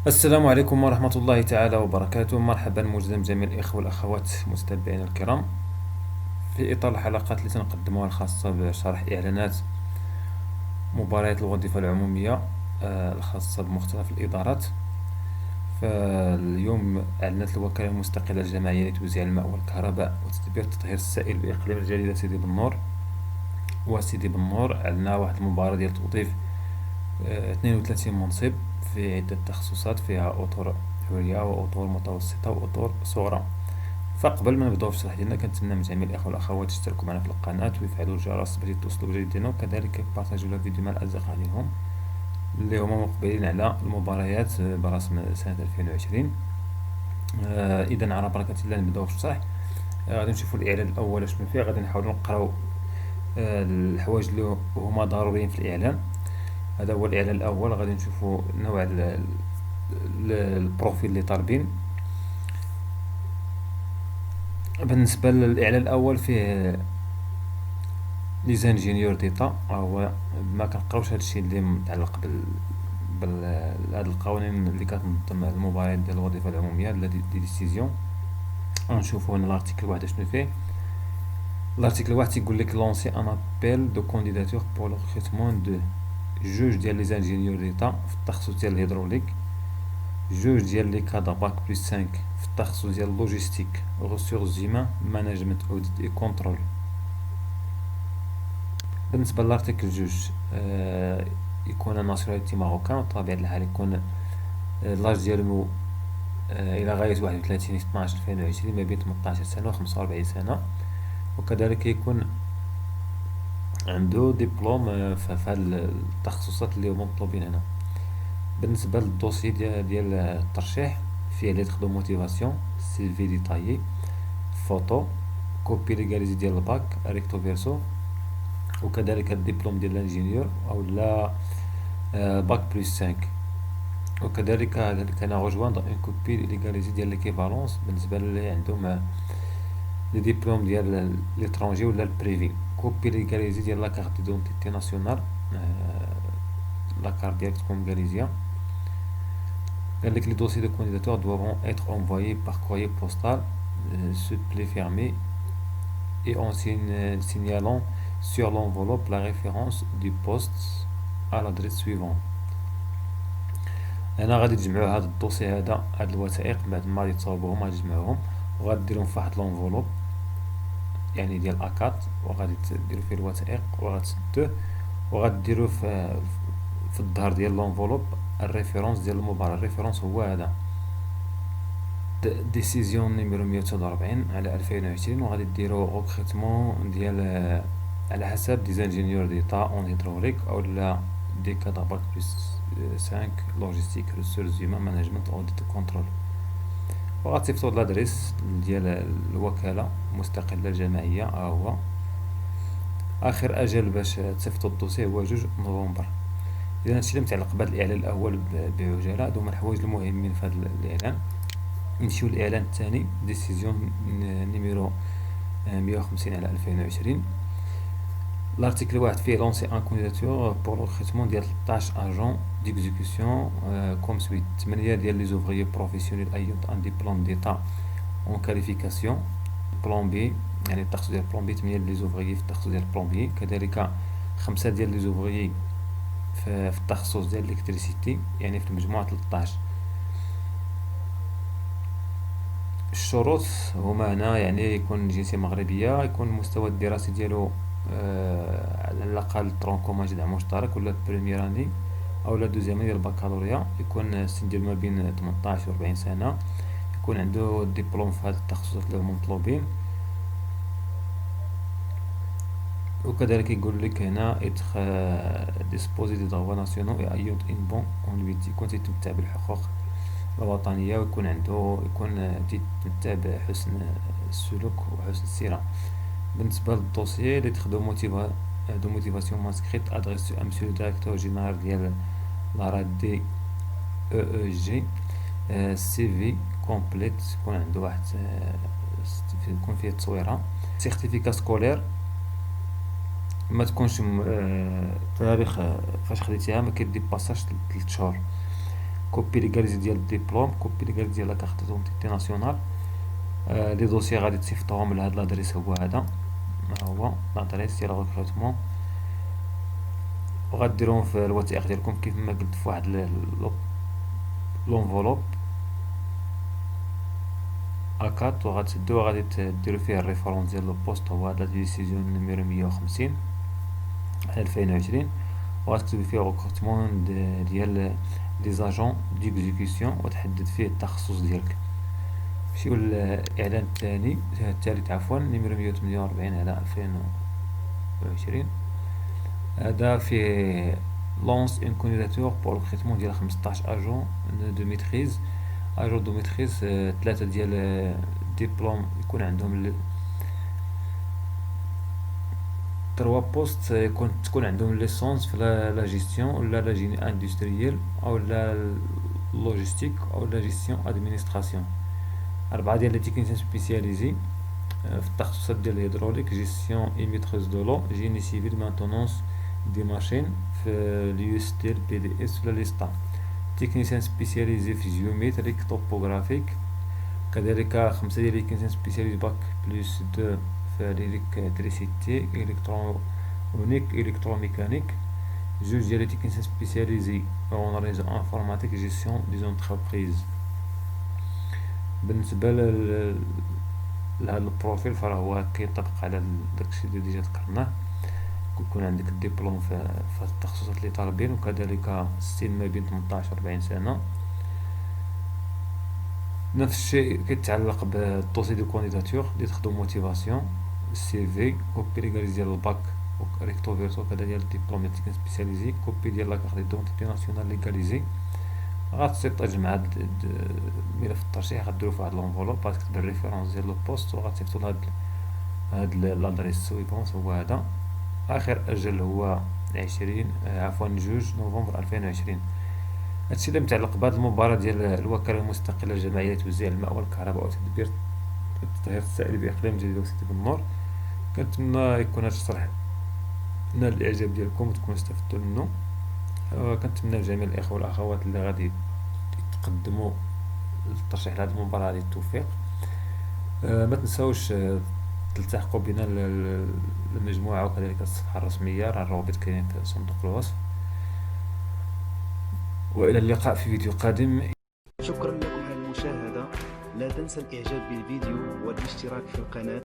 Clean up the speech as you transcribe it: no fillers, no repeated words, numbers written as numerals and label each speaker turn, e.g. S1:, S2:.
S1: السلام عليكم ورحمة الله تعالى وبركاته. مرحبا موجدا بجميع الإخوة والأخوات متابعينا الكرام في إطار الحلقات التي نقدمها الخاصة بشرح إعلانات مباريات الوظيفة العمومية الخاصة بمختلف الإدارات. فاليوم أعلنت الوكالة المستقلة الجماعية لتوزيع الماء والكهرباء وتدبير تطهير السائل بإقليم الجليلة سيدي بنور وسيدي بنور أعلنا واحد المباراة ديال توظيف 32 منصب في عدة تخصصات فيها أطر عليا وأطر متوسطة وأطر صغرى. فقبل ما نبداو في الشرح ديالنا كنتمنى من جميع الاخوه والاخوات يشتركوا معنا في القناه ويفعلوا الجرس باش يتوصلوا بجديد ديالنا، وكذلك يبارطاجيو الفيديو مع الاصدقاء ديالهم اللي هما مقبلين على المباريات برسم سنه 2020. اذا على بركه الله نبداو في الشرح. غادي نشوفوا الاعلان الاول شنو فيه، غادي نحاولوا نقراو الحوايج اللي هما ضروريين في الاعلان. هذا هو الاعلان الاول. غادي نشوفوا نوع البروفيل اللي طالبين. بالنسبه للاعلان الاول فيه لي زانجينيور ديتا، هو ما كنقراوش هادشي اللي متعلق هاد القوانين اللي كتنظم المباريات ديال الوظيفه العموميه دي ديسيزيون. غنشوفوا هنا الارتيكل واحد شنو فيه. الارتيكل واحد تيقول لك لونسي ان ابيل دو كانديداتور بور لو ريكروتمون دو جوج ديال لي زانجينيور ديتا في التخصص ديال الهيدروليك، جوج ديال لي كادر باك بلس 5 في التخصص ديال اللوجيستيك ريسورس زيمان مانجمنت اوديت اي كونترول. بالنسبة للارتيكل جوج يكون ناسيوناليتي ماروكان، وطبيعة الحال يكون لاج ديالو إلى غاية 31/12/2020 ما بين 18 سنة و 45 سنة، وكذلك يكون عنده دبلوم في هاد التخصصات اللي هما مطلوبين هنا. بالنسبة للدوسي ديال الترشيح فيه ليتر دو موتيفاسيون، سي في ديتايي، فوتو، كوبي ليغاليزي ديال الباك ريكتو فيرسو، وكذلك الدبلوم ديال الانجينيور او لا باك بلس 5، وكذلك كان غوجواندر اون كوبي ليغاليزي ديال ليكيفالونس بالنسبه اللي عندهم لي ديبلوم ديال ليترونجي ولا البريفي، كوبي ليغاليزي ديال لا كارت ديدونتيتي ناسيونال، لا كارت ديالك تكون مغاليزيه. قال لك لي دوسي دو كانديداتور doivent être envoyés par courrier postal suppléé fermé et en signalant sur l'enveloppe la référence du poste à l'adresse suivante. هنا غادي تجمعوا هذا الدوسي هاد الوثائق بعد ما غادي تصاوبوهم، غادي تجمعوهم وغادي ديروهم في واحد لونفولوب يعني ديال اكات، وغادي ديروا فيه الوثائق وغتسدوه وغادي ديروا في الظهر ديال لونفولوب الريفيرونس ديال المباراة. الريفيرونس هو هذا ديسيزيون نيميرو 149 على 2020، وغادي ديروا روكريتمون ديال على حسب دي زانجينيور ديتا اون هيدروليك او لا دي كادر باك بلس 5 لوجيستيك ريسورس هيومان مانجمنت اوديت كونترول. وغتصيفطوا لادريس ديال الوكاله المستقله الجماعيه. هو اخر اجل باش تصيفطوا الدوسي هو 2 نوفمبر. اذا هادشي اللي متعلق بهذا الاعلان الاول بعجاله. هادو هما الحوايج المهمين في هذا الاعلان. نمشيو للاعلان الثاني، ديسيزيون نيميرو 150 على 2020. l'article واحد فيه لونسي ان كانديداتور بور ريكروتمون ديال 13 اجون ديكزيكسيون كوم سويت. 8 ديال لي زوفريي بروفيسيونيل ايونت ان ديبلوم ديتا اون كاليفيكاسيون بلومبي، يعني التخصص ديال بلومبي 8 ديال لي زوفريي في التخصص ديال بلومبي، كذلك 5 ديال لي زوفريي في التخصص ديال الالكتريسيتي، يعني في المجموعة 13. الشروط هما هنا يعني يكون جنسية مغربية، يكون المستوى الدراسي ديالو على الأقل طرون كومان جدع مشترك ولا بريمير اني أو لا دوزيام ديال البكالوريا، يكون السن ديالو ما بين 18 و 40 سنة، يكون عنده ديبلوم في هاد التخصصات اللي هما مطلوبين. وكذلك يقول لك هنا اتخ ديسبوزي دي droits nationaux et ayant une bonne conduite، يكون تيتمتع بالحقوق الوطنية ويكون عنده تيتمتع بحسن السلوك وحسن السيرة. بالنسبة للدوسيي ليتر دو موتيفاسيون مانسكريت ادريس ا مسيو ديريكتور جينيرال ديال لا راد دي او جي، سي في كومبليت يكون عنده واحد يكون فيه تصويره، سيرتيفيكا سكولير ما تكونش تاريخ فاش خديتيها ما كيديباساش 3 شهور. كوبي ليغاليزي ديال الدبلوم، كوبي ليغاليزي ديال لاكارت دونتيتي ناسيونال. لي دوسي غادي تصيفطوهم لهاد لادريس، هو هذا، ها هو لادريس ديال الريكروتمون، وغديروهم في الوثائق ديالكم كيف ما قلت في واحد لونفولوب A4، وغتسدو وغادي ديرو فيه الريفرونس ديال البوست، هو هاد لا ديسيزيون نيميرو 150 2020، وغتكتب فيه ريكروتمون ديال لي زاجون ديكزيكسيون، وتحدد فيه التخصص ديالك. نمشيو للاعلان الثالث عفوا، نيميرو 148 على 2020. هذا فيه لونس اون كانديداتور بور ريكروتمون ديال 15 اجون دو ميتريز. اجون دو ميتريز، 3 ديال ديبلوم يكون عندهم 3 بوست تكون عندهم ليسونس في لا جيستيون ولا لا جيني اندستريال او لا لوجيستيك او لا جيستيون ادمينستراسيون. 4 ديال لي تكنيسيان سبيسياليزي في التخصصات ديال الهيدروليك، جيستيون اي ميتريز دو لو، جيني سيفيل، مانتونونس دي ماشين في اليو اس تي، البي دي اس ولا ليستا. تكنيسيان سبيسياليزي في جيومتريك توبوغرافيك، كذلك 5 ديال لي تكنيسيان سبيسياليزي باك بلس 2 في الالكتريسيتي، الكترونيك، الكتروميكانيك. 2 ديال لي تكنيسيان سبيسياليزي اون ريزو انفورماتيك، جيستيون دي زونتربريز. بالنسبه لهذا البروفيل فهو كيطبق على داكشي اللي ديجا ذكرناه، يكون عندك الدبلوم في التخصصات اللي طالبين، وكذلك السن ما بين 18 و 40 سنه. نفس الشيء كيتعلق بالدوسي دو كانديداتور، دي تخدم موتيفاسيون، السي في، كوبي ليغاليزي ديال الباك ريكتو فيرسو، كذا ديال الدبلوم ديال تكنيك سبيسياليزي، كوبي ديال لاكارت دونتيتي ناسيونال ليغاليزي. غتصيفط مع ملف الترشيح، غديرو في واحد لونفولوب، غتكتب الريفيرونس ديال لوبوست، وغتصيفطو لهاد لادريس سويبونس، هو هذا. اخر اجل هو 2 نوفمبر 2020. هادشي اللي متعلق بهاد المباراة ديال الوكالة المستقلة الجماعية لتوزيع الماء والكهرباء وتدبير التطهير السائل بإقليم جديد وسيدي بنور. كنتمنى يكون هاد الشرح نال الإعجاب ديالكم وتكونوا استفدتوا منه. كنتمنى لجميع الإخوة والأخوات اللي غادي يتقدموا للترشيح لهاد المباراة هادي التوفيق. ما تنساوش تلتحقوا بنا المجموعة وكذلك الصفحة الرسمية، راه الروابط كاينين في صندوق الوصف. وإلى اللقاء في فيديو قادم.
S2: شكرا لكم على المشاهدة، لا تنسى الإعجاب بالفيديو والاشتراك في القناة.